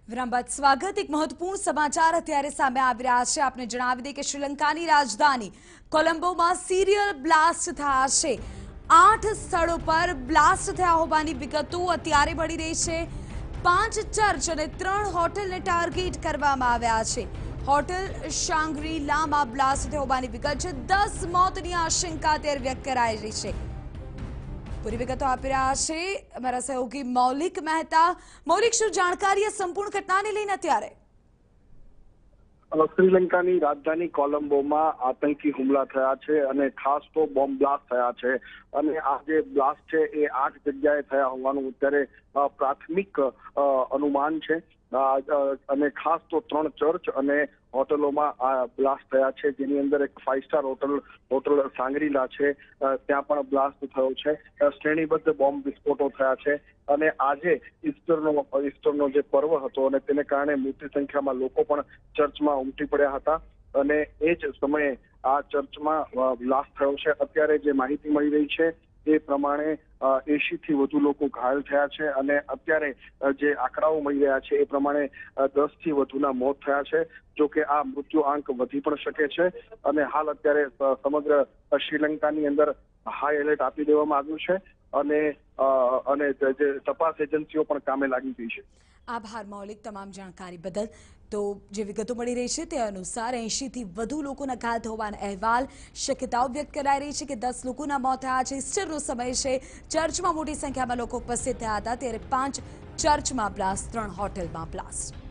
વિરામ બાદ સ્વાગત। એક મહત્વપૂર્ણ સમાચાર અત્યારે સામે આવી રહ્યા છે। આપને જણાવી દઈએ કે શ્રીલંકાની રાજધાની કોલંબોમાં સિરિયલ બ્લાસ્ટ થયા છે। 8 સ્થળો પર બ્લાસ્ટ થયા હોવાની વિગતો અત્યારે મળી રહી છે। 5 ચર્ચ અને 3 હોટલને ટાર્ગેટ કરવામાં આવ્યા છે। હોટલ શાંગ્રી-લામાં બ્લાસ્ટ થયો હોવાની વિગત છે। 10 મોતની આશંકા અત્યારે વ્યક્ત કરાઈ રહી છે। पूरी विगतो आपी रहा है हमारा सहयोगी मौलिक मेहता। मौलिक, શું જાણકારી સંપૂર્ણ ઘટનાને લઈને અત્યારે? શ્રીલંકાની રાજધાની કોલંબોમાં આતંકી હુમલા થયા છે અને ખાસ તો બોમ્બ બ્લાસ્ટ થયા છે અને આ જે બ્લાસ્ટ છે એ 8 જગ્યાએ થયા હોવાનું અત્યારે પ્રાથમિક અનુમાન છે અને ખાસ તો 3 ચર્ચ અને હોટલોમાં આ બ્લાસ્ટ થયા છે, જેની અંદર એક 5 સ્ટાર હોટલ સાંગરીલા છે, ત્યાં પણ બ્લાસ્ટ થયો છે। શ્રેણીબદ્ધ બોમ્બ વિસ્ફોટો થયા છે અને આજે ઈસ્ટરનો જે પર્વ હતો અને તેને કારણે મોટી સંખ્યામાં લોકો પણ ચર્ચમાં ઉમટી પડ્યા હતા અને એ જ સમયે આ ચર્ચમાં બ્લાસ્ટ થયો છે। અત્યારે જે માહિતી મળી રહી છે એ પ્રમાણે 80 થી વધુ લોકો ઘાયલ થયા છે અને અત્યારે જે આંકડાઓ મળી રહ્યા છે એ પ્રમાણે 10 થી વધુના મોત થયા છે। જો કે આ મૃત્યુ આંક વધી પણ શકે છે અને હાલ અત્યારે સમગ્ર શ્રીલંકાની અંદર હાઈ એલર્ટ આપી દેવામાં આવ્યું છે અને જે તપાસ એજન્સીઓ પણ કામે લાગી ગઈ છે। આભાર મૌલિક, તમામ જાણકારી બદલ। તો જે વિગતો મળી રહી છે તે અનુસાર 80 થી વધુ લોકોના ઘાયલ થવાના અહેવાલ, શક્યતાઓ વ્યક્ત કરાઈ રહી છે કે 10 લોકોના મોત થયા છે। ઈસ્ટરનો સમય છે, ચર્ચમાં મોટી સંખ્યામાં લોકો ઉપસ્થિત થયા હતા, ત્યારે 5 ચર્ચમાં બ્લાસ્ટ, 3 હોટલમાં બ્લાસ્ટ।